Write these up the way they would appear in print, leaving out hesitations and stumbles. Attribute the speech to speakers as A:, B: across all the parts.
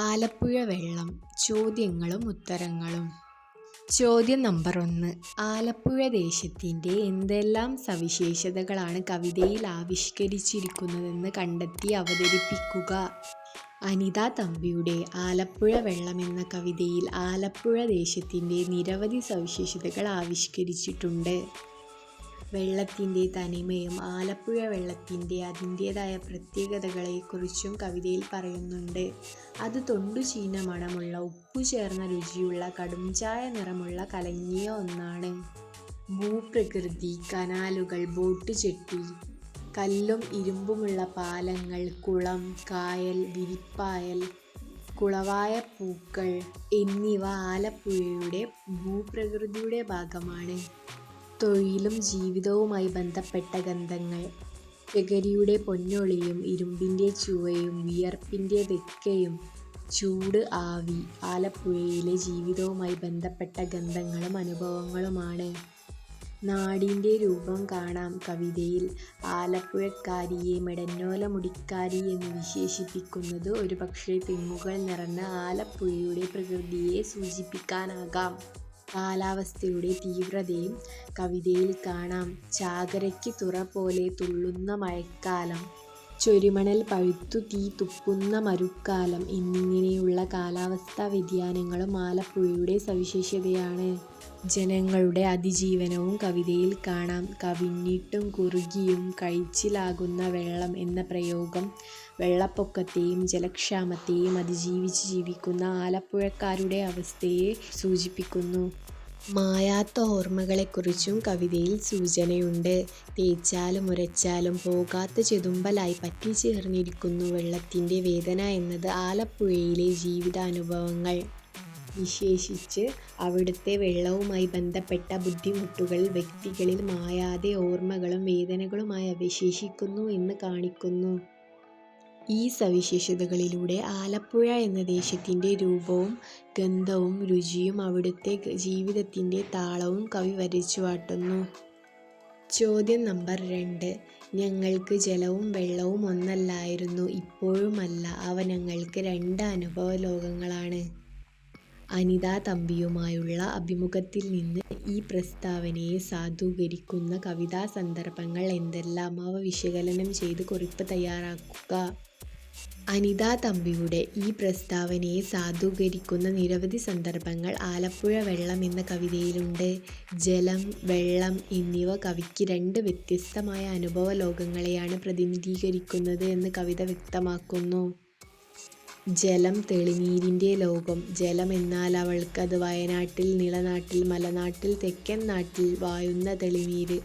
A: ആലപ്പുഴ വെള്ളം. ചോദ്യങ്ങളും ഉത്തരങ്ങളും. ചോദ്യം നമ്പർ 1. ആലപ്പുഴ ദേശത്തിൻ്റെ എന്തെല്ലാം സവിശേഷതകളാണ് കവിതയിൽ ആവിഷ്കരിച്ചിരിക്കുന്നതെന്ന് കണ്ടെത്തി അവതരിപ്പിക്കുക. അനിത തമ്പിയുടെ ആലപ്പുഴ വെള്ളം എന്ന കവിതയിൽ ആലപ്പുഴ ദേശത്തിൻ്റെ നിരവധി സവിശേഷതകൾ ആവിഷ്കരിച്ചിട്ടുണ്ട്. വെള്ളത്തിൻ്റെ തനിമയും ആലപ്പുഴ വെള്ളത്തിൻ്റെ അതിൻ്റേതായ പ്രത്യേകതകളെക്കുറിച്ചും കവിതയിൽ പറയുന്നുണ്ട്. അത് തൊണ്ടുചീന മണമുള്ള ഉപ്പു ചേർന്ന രുചിയുള്ള കടുംചായ നിറമുള്ള കലങ്ങിയ ഒന്നാണ്. ഭൂപ്രകൃതി, കനാലുകൾ, ബോട്ട് ജെട്ടി, കല്ലും ഇരുമ്പുമുള്ള പാലങ്ങൾ, കുളം, കായൽ, വിരിപ്പായൽ, കുളവായ പൂക്കൾ എന്നിവ ആലപ്പുഴയുടെ ഭൂപ്രകൃതിയുടെ ഭാഗമാണ്. തൊഴിലും ജീവിതവുമായി ബന്ധപ്പെട്ട ഗന്ധങ്ങൾ. ചകരിയുടെ പൊന്നൊളിയും ഇരുമ്പിൻ്റെ ചുവയും വിയർപ്പിൻ്റെ വെക്കയും ചൂട് ആവി ആലപ്പുഴയിലെ ജീവിതവുമായി ബന്ധപ്പെട്ട ഗന്ധങ്ങളും അനുഭവങ്ങളുമാണ്. നാടിൻ്റെ രൂപം കാണാം കവിതയിൽ ആലപ്പുഴക്കാരിയെ മെടന്നോല മുടിക്കാരി എന്ന് വിശേഷിപ്പിക്കുന്നത് ഒരുപക്ഷേ തെങ്ങുകൾ നിറഞ്ഞ ആലപ്പുഴയുടെ പ്രകൃതിയെ സൂചിപ്പിക്കാനാകാം. കാലാവസ്ഥയുടെ തീവ്രതയും കവിതയിൽ കാണാം. ചാകരയ്ക്ക് തുറ പോലെ തുള്ളുന്ന മഴക്കാലം, ചൊരിമണൽ പഴുത്തു തീ തുപ്പുന്ന മരുക്കാലം എന്നിങ്ങനെയുള്ള കാലാവസ്ഥാ വ്യതിയാനങ്ങളും ആലപ്പുഴയുടെ സവിശേഷതയാണ്. ജനങ്ങളുടെ അതിജീവനവും കവിതയിൽ കാണാം. കവിഞ്ഞിട്ടും കുറുകിയും കഴിച്ചിലാകുന്ന വെള്ളം എന്ന പ്രയോഗം വെള്ളപ്പൊക്കത്തെയും ജലക്ഷാമത്തെയും അതിജീവിച്ച് ജീവിക്കുന്ന ആലപ്പുഴക്കാരുടെ അവസ്ഥയെ സൂചിപ്പിക്കുന്നു. മായാത്ത ഓർമ്മകളെക്കുറിച്ചും കവിതയിൽ സൂചനയുണ്ട്. തേച്ചാലും ഉരച്ചാലും പോകാത്ത ചെതുമ്പലായി പറ്റിച്ചേർന്നിരിക്കുന്നു വെള്ളത്തിൻ്റെ വേദന എന്നത് ആലപ്പുഴയിലെ ജീവിതാനുഭവങ്ങൾ. വിശേഷിച്ച് അവിടുത്തെ വെള്ളവുമായി ബന്ധപ്പെട്ട ബുദ്ധിമുട്ടുകൾ വ്യക്തികളിൽ മായാതെ ഓർമ്മകളും വേദനകളുമായി അവശേഷിക്കുന്നു എന്ന് കാണിക്കുന്നു. ഈ സവിശേഷതകളിലൂടെ ആലപ്പുഴ എന്ന ദേശത്തിൻ്റെ രൂപവും ഗന്ധവും രുചിയും അവിടുത്തെ ജീവിതത്തിൻ്റെ താളവും കവി വരച്ചുകാട്ടുന്നു. ചോദ്യം നമ്പർ 2. ഞങ്ങൾക്ക് ജലവും വെള്ളവും ഒന്നല്ലായിരുന്നു, ഇപ്പോഴുമല്ല. അവ ഞങ്ങൾക്ക് രണ്ട് അനുഭവ ലോകങ്ങളാണ്. അനിത തമ്പിയുമായുള്ള അഭിമുഖത്തിൽ നിന്ന് ഈ പ്രസ്താവനയെ സാധൂകരിക്കുന്ന കവിതാ സന്ദർഭങ്ങൾ എന്തെല്ലാം? അവ വിശകലനം ചെയ്ത് കുറിപ്പ് തയ്യാറാക്കുക. അനിത തമ്പിയുടെ ഈ പ്രസ്താവനയെ സാധൂകരിക്കുന്ന നിരവധി സന്ദർഭങ്ങൾ ആലപ്പുഴ വെള്ളം എന്ന കവിതയിലുണ്ട്. ജലം, വെള്ളം എന്നിവ കവിക്ക് രണ്ട് വ്യത്യസ്തമായ അനുഭവ ലോകങ്ങളെയാണ് പ്രതിനിധീകരിക്കുന്നത് എന്ന് കവിത വ്യക്തമാക്കുന്നു. ജലം, തെളിനീരിൻ്റെ ലോകം. ജലം എന്നാൽ അവൾക്ക് അത് വയനാട്ടിൽ, നിളനാട്ടിൽ, മലനാട്ടിൽ, തെക്കൻ നാട്ടിൽ വായുന്ന തെളിനീര്.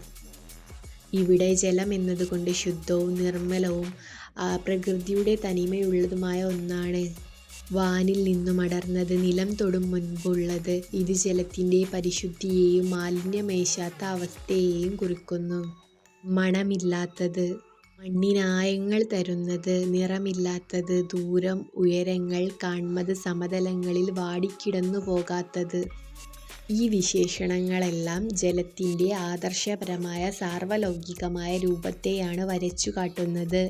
A: ഇവിടെ ജലം എന്നതുകൊണ്ട് ശുദ്ധവും നിർമ്മലവും പ്രകൃതിയുടെ തനിമയുള്ളതുമായ ഒന്നാണ്. വാനിൽ നിന്നും അടർന്നത്, നിലം തൊടും മുൻപുള്ളത്. ഇത് ജലത്തിൻ്റെ പരിശുദ്ധിയെയും മാലിന്യമേശാത്ത അവസ്ഥയെയും കുറിക്കുന്നു. മണമില്ലാത്തത്, മണ്ണിനായങ്ങൾ തരുന്നത്. നിറമില്ലാത്തത്, ദൂരം ഉയരങ്ങൾ കാൺമത് സമതലങ്ങളിൽ വാടിക്കിടന്നു പോകാത്തത്. ഈ വിശേഷണങ്ങളെല്ലാം ജലത്തിൻ്റെ ആദർശപരമായ സാർവലൗകികമായ രൂപത്തെയാണ് വരച്ചു കാട്ടുന്നത്.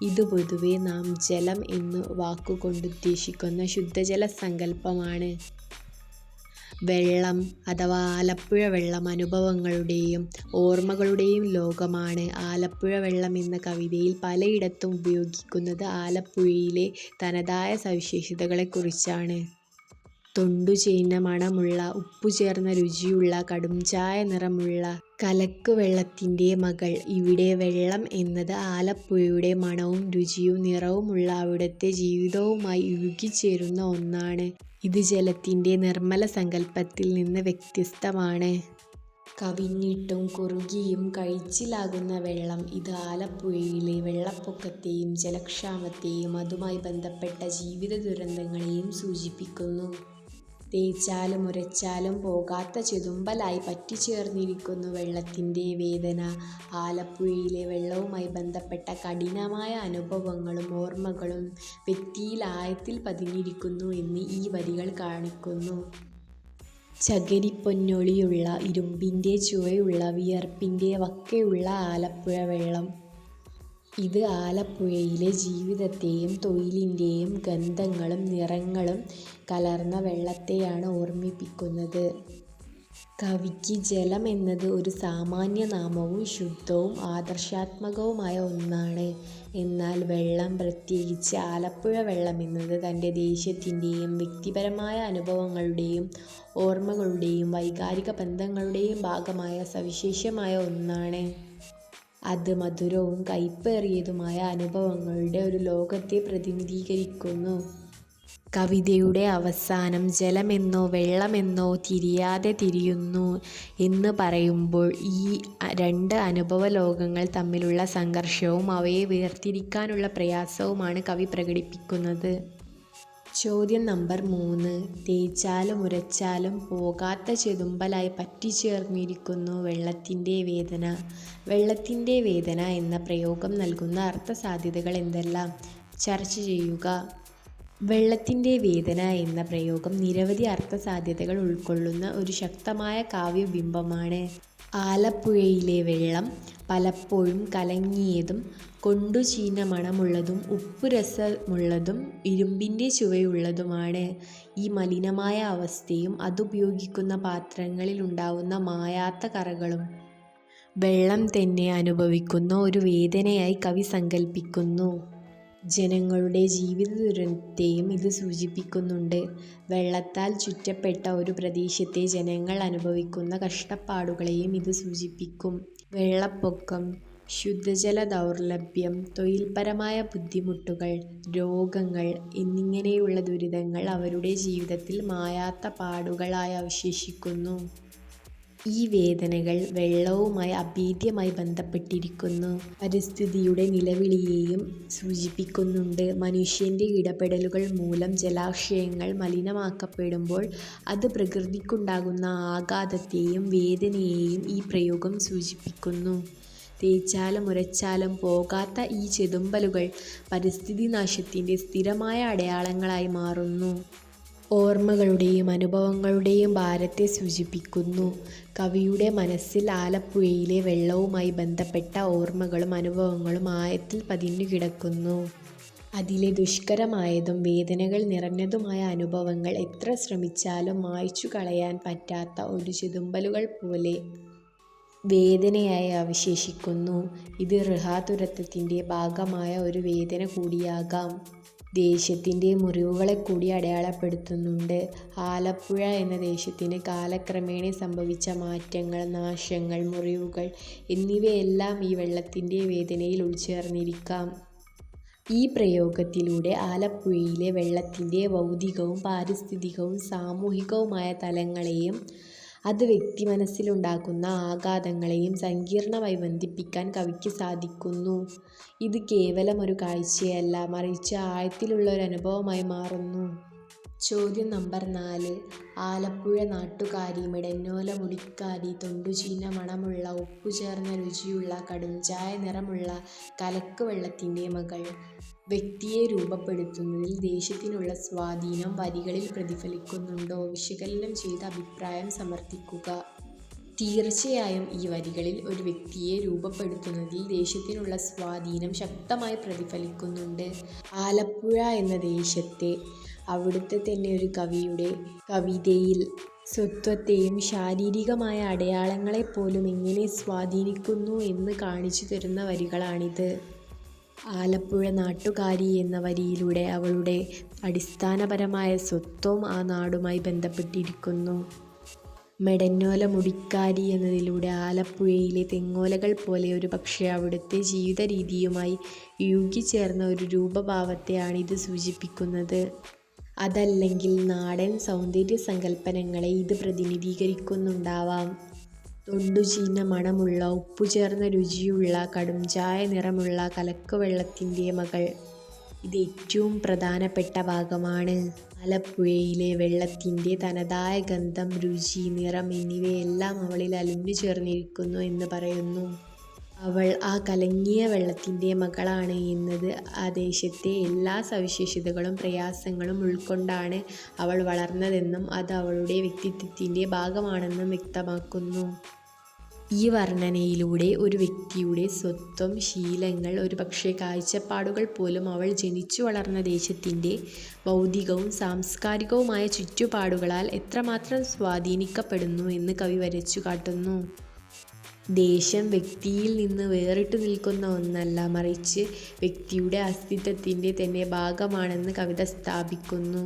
A: ഇത് പൊതുവെ നാം ജലം എന്നു വാക്കുകൊണ്ടുദ്ദേശിക്കുന്ന ശുദ്ധജല സങ്കല്പമാണ്. വെള്ളം അഥവാ ആലപ്പുഴ വെള്ളം അനുഭവങ്ങളുടെയും ഓർമ്മകളുടെയും ലോകമാണ്. ആലപ്പുഴ വെള്ളം എന്ന കവിതയിൽ പലയിടത്തും ഉപയോഗിക്കുന്നത് ആലപ്പുഴയിലെ തനതായ സവിശേഷതകളെക്കുറിച്ചാണ്. തൊണ്ടുചേന മണമുള്ള, ഉപ്പുചേർന്ന രുചിയുള്ള, കടുംചായ നിറമുള്ള കലക്ക് വെള്ളത്തിൻ്റെ മകൾ. ഇവിടെ വെള്ളം എന്നത് ആലപ്പുഴയുടെ മണവും രുചിയും നിറവുമുള്ള അവിടുത്തെ ജീവിതവുമായി ഇഴുകിച്ചേരുന്ന ഒന്നാണ്. ഇത് ജലത്തിൻ്റെ നിർമ്മല സങ്കല്പത്തിൽ നിന്ന് വ്യത്യസ്തമാണ്. കവിഞ്ഞിട്ടും കുറുകിയും കഴിച്ചിലാകുന്ന വെള്ളം. ഇത് ആലപ്പുഴയിലെ വെള്ളപ്പൊക്കത്തെയും ജലക്ഷാമത്തെയും അതുമായി ബന്ധപ്പെട്ട ജീവിത ദുരന്തങ്ങളെയും സൂചിപ്പിക്കുന്നു. തേച്ചാലും ഉരച്ചാലും പോകാത്ത ചെതുമ്പലായി പറ്റിച്ചേർന്നിരിക്കുന്നു വെള്ളത്തിൻ്റെ വേദന. ആലപ്പുഴയിലെ വെള്ളവുമായി ബന്ധപ്പെട്ട കഠിനമായ അനുഭവങ്ങളും ഓർമ്മകളും വ്യക്തിയിൽ ആഴത്തിൽ പതിഞ്ഞിരിക്കുന്നു എന്ന് ഈ വരികൾ കാണിക്കുന്നു. ചകരിപ്പൊന്നൊളിയുള്ള, ഇരുമ്പിൻ്റെ ചുവയുള്ള, വിയർപ്പിൻ്റെ വക്കയുള്ള ആലപ്പുഴ വെള്ളം. ഇത് ആലപ്പുഴയിലെ ജീവിതത്തെയും തൊഴിലിൻ്റെയും ഗന്ധങ്ങളും നിറങ്ങളും കലർന്ന വെള്ളത്തെയാണ് ഓർമ്മിപ്പിക്കുന്നത്. കവിക്ക് ജലം എന്നത് ഒരു സാമാന്യനാമവും ശുദ്ധവും ആദർശാത്മകവുമായ ഒന്നാണ്. എന്നാൽ വെള്ളം, പ്രത്യേകിച്ച് ആലപ്പുഴ വെള്ളം എന്നത് തൻ്റെ ദേശത്തിൻ്റെയും വ്യക്തിപരമായ അനുഭവങ്ങളുടെയും ഓർമ്മകളുടെയും വൈകാരിക ബന്ധങ്ങളുടെയും ഭാഗമായ സവിശേഷമായ ഒന്നാണ്. അത് മധുരവും കയ്പേറിയതുമായ അനുഭവങ്ങളുടെ ഒരു ലോകത്തെ പ്രതിനിധീകരിക്കുന്നു. കവിതയുടെ അവസാനം ജലമെന്നോ വെള്ളമെന്നോ തിരിയാതെ തിരിയുന്നു എന്ന് പറയുമ്പോൾ ഈ രണ്ട് അനുഭവലോകങ്ങൾ തമ്മിലുള്ള സംഘർഷവും അവയെ വേർതിരിക്കാനുള്ള പ്രയാസവുമാണ് കവി പ്രകടിപ്പിക്കുന്നത്. ചോദ്യം നമ്പർ 3. തേച്ചാലും ഉരച്ചാലും പോകാത്ത ചെതുമ്പലായി പറ്റിച്ചേർന്നിരിക്കുന്നു വെള്ളത്തിൻ്റെ വേദന. വെള്ളത്തിൻ്റെ വേദന എന്ന പ്രയോഗം നൽകുന്ന അർത്ഥസാധ്യതകൾ എന്തെല്ലാം? ചർച്ച ചെയ്യുക. വെള്ളത്തിൻ്റെ വേദന എന്ന പ്രയോഗം നിരവധി അർത്ഥസാധ്യതകൾ ഉൾക്കൊള്ളുന്ന ഒരു ശക്തമായ കാവ്യബിംബമാണ്. ആലപ്പുഴയിലെ വെള്ളം പലപ്പോഴും കലങ്ങിയതും കൊണ്ടുചീഞ്ഞ മണമുള്ളതും ഉപ്പുരസമുള്ളതും ഇരുമ്പിൻ്റെ ചുവയുള്ളതുമാണ്. ഈ മലിനമായ അവസ്ഥയും അതുപയോഗിക്കുന്ന പാത്രങ്ങളിലുണ്ടാവുന്ന മായാത്ത കറകളും വെള്ളം തന്നെ അനുഭവിക്കുന്ന ഒരു വേദനയായി കവി സങ്കല്പിക്കുന്നു. ജനങ്ങളുടെ ജീവിത ദുരന്തത്തെയും ഇത് സൂചിപ്പിക്കുന്നുണ്ട്. വെള്ളത്താൽ ചുറ്റപ്പെട്ട ഒരു പ്രദേശത്തെ ജനങ്ങൾ അനുഭവിക്കുന്ന കഷ്ടപ്പാടുകളെയും ഇത് സൂചിപ്പിക്കും. വെള്ളപ്പൊക്കം, ശുദ്ധജല ദൗർലഭ്യം, തൊഴിൽപരമായ ബുദ്ധിമുട്ടുകൾ, രോഗങ്ങൾ എന്നിങ്ങനെയുള്ള ദുരിതങ്ങൾ അവരുടെ ജീവിതത്തിൽ മായാത്ത പാടുകളായി അവശേഷിക്കുന്നു. ഈ വേദനകൾ വെള്ളവുമായി അഭേദ്യമായി ബന്ധപ്പെട്ടിരിക്കുന്നു. പരിസ്ഥിതിയുടെ നിലവിളിയെയും സൂചിപ്പിക്കുന്നുണ്ട്. മനുഷ്യൻ്റെ ഇടപെടലുകൾ മൂലം ജലാശയങ്ങൾ മലിനമാക്കപ്പെടുമ്പോൾ അത് പ്രകൃതിക്കുണ്ടാകുന്ന ആഘാതത്തെയും വേദനയെയും ഈ പ്രയോഗം സൂചിപ്പിക്കുന്നു. തേച്ചാലും ഉരച്ചാലും പോകാത്ത ഈ ചെതുമ്പലുകൾ പരിസ്ഥിതി നാശത്തിൻ്റെ സ്ഥിരമായ അടയാളങ്ങളായി മാറുന്നു. ഓർമ്മകളുടെയും അനുഭവങ്ങളുടെയും ഭാരത്തെ സൂചിപ്പിക്കുന്നു. കവിയുടെ മനസ്സിൽ ആലപ്പുഴയിലെ വെള്ളവുമായി ബന്ധപ്പെട്ട ഓർമ്മകളും അനുഭവങ്ങളും ആഴത്തിൽ പതിഞ്ഞുകിടക്കുന്നു. അതിലെ ദുഷ്കരമായതും വേദനകൾ നിറഞ്ഞതുമായ അനുഭവങ്ങൾ എത്ര ശ്രമിച്ചാലും മായ്ച്ചു കളയാൻ പറ്റാത്ത ഒരു ചെതുമ്പലുകൾ പോലെ വേദനയായി അവശേഷിക്കുന്നു. ഇത് ഋഹാതുരത്വത്തിൻ്റെ ഭാഗമായ ഒരു വേദന കൂടിയാകാം. ദേശത്തിൻ്റെ മുറിവുകളെക്കൂടി അടയാളപ്പെടുത്തുന്നുണ്ട്. ആലപ്പുഴ എന്ന ദേശത്തിന് കാലക്രമേണ സംഭവിച്ച മാറ്റങ്ങൾ, നാശങ്ങൾ, മുറിവുകൾ എന്നിവയെല്ലാം ഈ വെള്ളത്തിൻ്റെ വേദനയിൽ ഉൾച്ചേർന്നിരിക്കാം. ഈ പ്രയോഗത്തിലൂടെ ആലപ്പുഴയിലെ വെള്ളത്തിൻ്റെ ഭൗതികവും പാരിസ്ഥിതികവും സാമൂഹികവുമായ തലങ്ങളെയും അത് വ്യക്തിമനസ്സിലുണ്ടാക്കുന്ന ആഘാതങ്ങളെയും സങ്കീർണമായി ബന്ധിപ്പിക്കാൻ കവിക്ക് സാധിക്കുന്നു. ഇത് കേവലം ഒരു കാഴ്ചയല്ല, മറിച്ച് ആഴത്തിലുള്ള ഒരു അനുഭവമായി മാറുന്നു. ചോദ്യം നമ്പർ 4. ആലപ്പുഴ നാട്ടുകാരി, മെടന്നോല മുടിക്കാരി, തൊണ്ടുചീഞ്ഞ മണമുള്ള, ഉപ്പുചേർന്ന രുചിയുള്ള, കടുംചായ നിറമുള്ള കലക്ക് വെള്ളത്തിൻ്റെ മകൾ. വ്യക്തിയെ രൂപപ്പെടുത്തുന്നതിൽ ദേശത്തിനുള്ള സ്വാധീനം വരികളിൽ പ്രതിഫലിക്കുന്നുണ്ടോ? വിശകലനം ചെയ്ത് അഭിപ്രായം സമർത്ഥിക്കുക. തീർച്ചയായും ഈ വരികളിൽ ഒരു വ്യക്തിയെ രൂപപ്പെടുത്തുന്നതിൽ ദേശത്തിനുള്ള സ്വാധീനം ശക്തമായി പ്രതിഫലിക്കുന്നുണ്ട്. ആലപ്പുഴ എന്ന ദേശത്തെ, അവിടുത്തെ തന്നെ ഒരു കവിയുടെ കവിതയിൽ സ്വത്വത്തെയും ശാരീരികമായ അടയാളങ്ങളെപ്പോലും എങ്ങനെ സ്വാധീനിക്കുന്നു എന്ന് കാണിച്ചു തരുന്ന വരികളാണിത്. ആലപ്പുഴ നാട്ടുകാരി എന്ന വരിയിലൂടെ അവളുടെ അടിസ്ഥാനപരമായ സ്വത്വം ആ നാടുമായി ബന്ധപ്പെട്ടിരിക്കുന്നു. മെടന്നോല മുടിക്കാരി എന്നതിലൂടെ ആലപ്പുഴയിലെ തെങ്ങോലകൾ പോലെ ഒരുപക്ഷേ അവിടുത്തെ ജീവിത രീതിയുമായി ഇഴുകിച്ചേർന്ന ഒരു രൂപഭാവത്തെയാണ് ഇത് സൂചിപ്പിക്കുന്നത്. അതല്ലെങ്കിൽ നാടൻ സൗന്ദര്യ സങ്കല്പനങ്ങളെ ഇത് പ്രതിനിധീകരിക്കുന്നുണ്ടാവാം. തൊണ്ടുചീഞ്ഞ മണമുള്ള, ഉപ്പുചേർന്ന രുചിയുള്ള, കടുംചായ നിറമുള്ള കലക്ക് വെള്ളത്തിൻ്റെ മകൾ. ഇത് ഏറ്റവും പ്രധാനപ്പെട്ട ഭാഗമാണ്. ആലപ്പുഴയിലെ വെള്ളത്തിൻ്റെ തനതായ ഗന്ധം, രുചി, നിറം എന്നിവയെല്ലാം അവളിൽ അലിഞ്ഞു ചേർന്നിരിക്കുന്നു എന്ന് പറയുന്നു. അവൾ ആ കലങ്ങിയ വെള്ളത്തിൻ്റെ മകളാണ് എന്നത് ആ ദേശത്തെ എല്ലാ സവിശേഷതകളും പ്രയാസങ്ങളും ഉൾക്കൊണ്ടാണ് അവൾ വളർന്നതെന്നും അത് അവളുടെ വ്യക്തിത്വത്തിൻ്റെ ഭാഗമാണെന്നും വ്യക്തമാക്കുന്നു. ഈ വർണ്ണനയിലൂടെ ഒരു വ്യക്തിയുടെ സ്വത്വം, ശീലങ്ങൾ, ഒരുപക്ഷേ കാഴ്ചപ്പാടുകൾ പോലും അവൾ ജനിച്ചു വളർന്ന ദേശത്തിൻ്റെ ഭൗതികവും സാംസ്കാരികവുമായ ചുറ്റുപാടുകളാൽ എത്രമാത്രം സ്വാധീനിക്കപ്പെടുന്നു എന്ന് കവി വരച്ചു കാട്ടുന്നു. ദേശം വ്യക്തിയിൽ നിന്ന് വേറിട്ടു നിൽക്കുന്ന ഒന്നല്ല, മറിച്ച് വ്യക്തിയുടെ അസ്തിത്വത്തിൻ്റെ തന്നെ ഭാഗമാണെന്ന് കവിത സ്ഥാപിക്കുന്നു.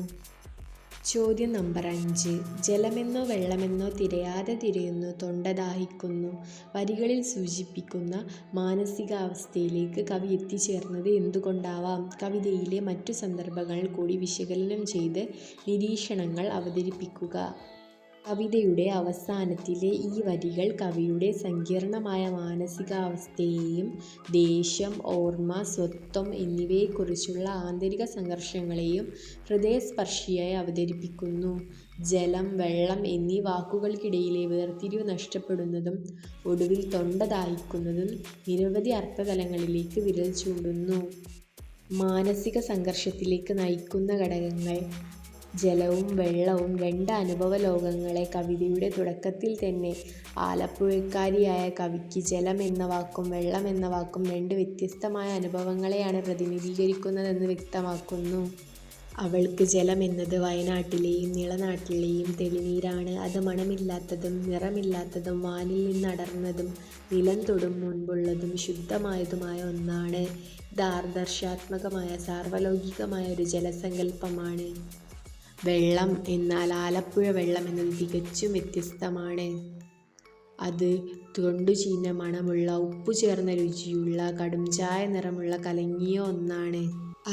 A: ചോദ്യം നമ്പർ 5. ജലമെന്നോ വെള്ളമെന്നോ തിരയാതെ തിരയുന്നു, തൊണ്ട ദാഹിക്കുന്നു വരികളിൽ സൂചിപ്പിക്കുന്ന മാനസികാവസ്ഥയിലേക്ക് കവി എത്തിച്ചേർന്നത് എന്തുകൊണ്ടാവാം? കവിതയിലെ മറ്റു സന്ദർഭങ്ങൾ കൂടി വിശകലനം ചെയ്ത് നിരീക്ഷണങ്ങൾ അവതരിപ്പിക്കുക. കവിതയുടെ അവസാനത്തിലെ ഈ വരികൾ കവിയുടെ സങ്കീർണമായ മാനസികാവസ്ഥയെയും ദേശം, ഓർമ്മ, സ്വത്വം എന്നിവയെക്കുറിച്ചുള്ള ആന്തരിക സംഘർഷങ്ങളെയും ഹൃദയസ്പർശിയായി അവതരിപ്പിക്കുന്നു. ജലം, വെള്ളം എന്നീ വാക്കുകൾക്കിടയിലെ വേർതിരിവ് നഷ്ടപ്പെടുന്നതും ഒടുവിൽ തൊണ്ട ദാഹിക്കുന്നതും നിരവധി അർത്ഥതലങ്ങളിലേക്ക് വിരൽ ചൂണ്ടുന്നു. മാനസിക സംഘർഷത്തിലേക്ക് നയിക്കുന്ന ഘടകങ്ങൾ. ജലവും വെള്ളവും രണ്ട് അനുഭവ ലോകങ്ങളെ. കവിതയുടെ തുടക്കത്തിൽ തന്നെ ആലപ്പുഴക്കാരിയായ കവിക്ക് ജലം എന്ന വാക്കും വെള്ളം എന്ന വാക്കും രണ്ട് വ്യത്യസ്തമായ അനുഭവങ്ങളെയാണ് പ്രതിനിധീകരിക്കുന്നതെന്ന് വ്യക്തമാക്കുന്നു. അവൾക്ക് ജലം എന്നത് വയനാട്ടിലെയും നിളനാട്ടിലെയും തെളിനീരാണ്. അത് മണമില്ലാത്തതും നിറമില്ലാത്തതും വാനിൽ നിന്നടർന്നതും നിലം തൊടും മുൻപുള്ളതും ശുദ്ധമായതുമായ ഒന്നാണ്. ഇത് ആദർശാത്മകമായ സാർവലൗകികമായ ഒരു ജലസങ്കല്പമാണ്. വെള്ളം എന്നാൽ ആലപ്പുഴ വെള്ളം എന്നത് തികച്ചും വ്യത്യസ്തമാണ്. അത് തൊണ്ടുചീഞ്ഞ മണമുള്ള, ഉപ്പു ചേർന്ന രുചിയുള്ള, കടുംചായ നിറമുള്ള കലങ്ങിയ ഒന്നാണ്.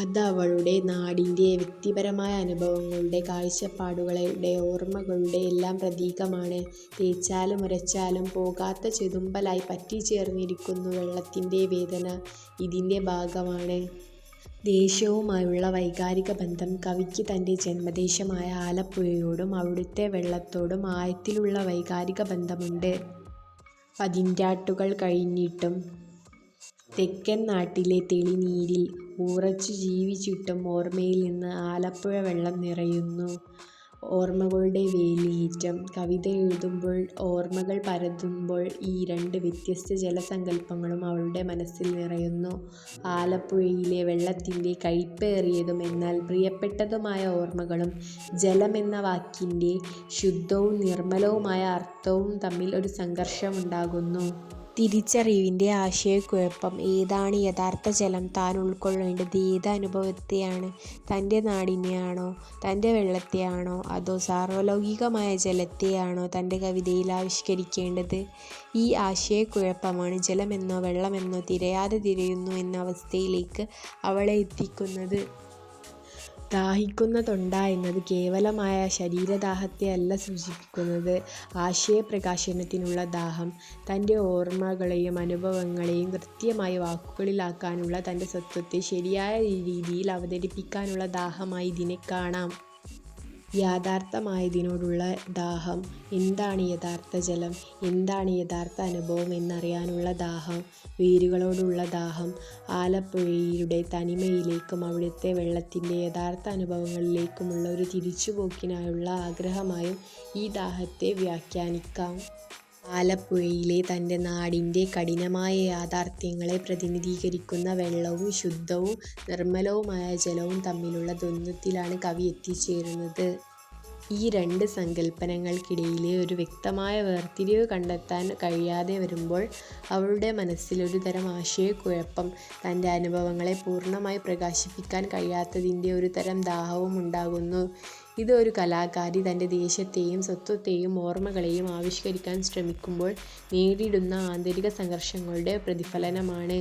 A: അത് അവളുടെ നാടിൻ്റെ വ്യക്തിപരമായ അനുഭവങ്ങളുടെ, കാഴ്ചപ്പാടുകളുടെ, ഓർമ്മകളുടെ എല്ലാം പ്രതീകമാണ്. തേച്ചാലും ഉരച്ചാലും പോകാത്ത ചെതുമ്പലായി പറ്റിച്ചേർന്നിരിക്കുന്നു വെള്ളത്തിൻ്റെ വേദന ഇതിൻ്റെ ഭാഗമാണ്. ദേശവുമായുള്ള വൈകാരിക ബന്ധം. കവിക്ക് തൻ്റെ ജന്മദേശമായ ആലപ്പുഴയോടും അവിടുത്തെ വെള്ളത്തോടും ആഴത്തിലുള്ള വൈകാരിക ബന്ധമുണ്ട്. പതിറ്റാണ്ടുകൾ കഴിഞ്ഞിട്ടും തെക്കൻ നാട്ടിലെ തെളിനീരിൽ ഉറച്ചു ജീവിച്ചിട്ടും ഓർമ്മയിൽ നിന്ന് ആലപ്പുഴ വെള്ളം നിറയുന്നു. ഓർമ്മകളുടെ വേലിയേറ്റം. കവിത എഴുതുമ്പോൾ, ഓർമ്മകൾ പരതുമ്പോൾ ഈ രണ്ട് വ്യത്യസ്ത ജലസങ്കല്പങ്ങളും അവളുടെ മനസ്സിൽ നിറയുന്നു. ആലപ്പുഴയിലെ വെള്ളത്തിൻ്റെ കയ്പേറിയതും എന്നാൽ പ്രിയപ്പെട്ടതുമായ ഓർമ്മകളും ജലമെന്ന വാക്കിൻ്റെ ശുദ്ധവും നിർമ്മലവുമായ അർത്ഥവും തമ്മിൽ ഒരു സംഘർഷമുണ്ടാകുന്നു. തിരിച്ചറിവിൻ്റെ ആശയക്കുഴപ്പം. ഏതാണ് യഥാർത്ഥ ജലം? താൻ ഉൾക്കൊള്ളേണ്ടത് ഏത് അനുഭവത്തെയാണ്? തൻ്റെ നാടിനെയാണോ, തൻ്റെ വെള്ളത്തെയാണോ, അതോ സാർവലൗകികമായ ജലത്തെയാണോ തൻ്റെ കവിതയിൽ ആവിഷ്കരിക്കേണ്ടത്? ഈ ആശയക്കുഴപ്പമാണ് ജലമെന്നോ വെള്ളമെന്നോ തിരയാതെ തിരയുന്നു എന്ന അവസ്ഥയിലേക്ക് അവളെ എത്തിക്കുന്നത്. ദാഹിക്കുന്ന തൊണ്ട എന്നത് കേവലമായ ശരീരദാഹത്തെ അല്ല സൂചിപ്പിക്കുന്നത്. ആശയപ്രകാശനത്തിനുള്ള ദാഹം. തൻ്റെ ഓർമ്മകളെയും അനുഭവങ്ങളെയും കൃത്യമായി വാക്കുകളിലാക്കാനുള്ള തൻ്റെ സ്വത്വത്തെ ശരിയായ രീതിയിൽ അവതരിപ്പിക്കാനുള്ള ദാഹമായി ഇതിനെ കാണാം. യാഥാർത്ഥ്യമായതിനോടുള്ള ദാഹം. എന്താണ് യഥാർത്ഥ ജലം, എന്താണ് യഥാർത്ഥ അനുഭവം എന്നറിയാനുള്ള ദാഹം. വേരുകളോടുള്ള ദാഹം. ആലപ്പുഴയുടെ തനിമയിലേക്കും അവിടുത്തെ വെള്ളത്തിൻ്റെ യഥാർത്ഥ അനുഭവങ്ങളിലേക്കുമുള്ള ഒരു തിരിച്ചുപോക്കിനായുള്ള ആഗ്രഹമായും ഈ ദാഹത്തെ വ്യാഖ്യാനിക്കാം. ആലപ്പുഴയിലെ തൻ്റെ നാടിൻ്റെ കഠിനമായ യാഥാർത്ഥ്യങ്ങളെ പ്രതിനിധീകരിക്കുന്ന വെള്ളവും ശുദ്ധവും നിർമ്മലവുമായ ജലവും തമ്മിലുള്ള ദ്വന്ദ്വത്തിലാണ് കവി എത്തിച്ചേരുന്നത്. ഈ രണ്ട് സങ്കല്പങ്ങൾക്കിടയിലെ ഒരു വ്യക്തമായ വേർതിരിവ് കണ്ടെത്താൻ കഴിയാതെ വരുമ്പോൾ അവളുടെ മനസ്സിൽ ഒരു തരം ആശയക്കുഴപ്പം, തൻ്റെ അനുഭവങ്ങളെ പൂർണ്ണമായി പ്രകാശിപ്പിക്കാൻ കഴിയാത്തതിൻ്റെ ഒരു തരം ദാഹവും ഉണ്ടാകുന്നു. ഇത് ഒരു കലാകാരി തൻ്റെ ദേശത്തെയും സ്വത്വത്തെയും ഓർമ്മകളെയും ആവിഷ്കരിക്കാൻ ശ്രമിക്കുമ്പോൾ നേരിടുന്ന ആന്തരിക സംഘർഷങ്ങളുടെ പ്രതിഫലനമാണ്.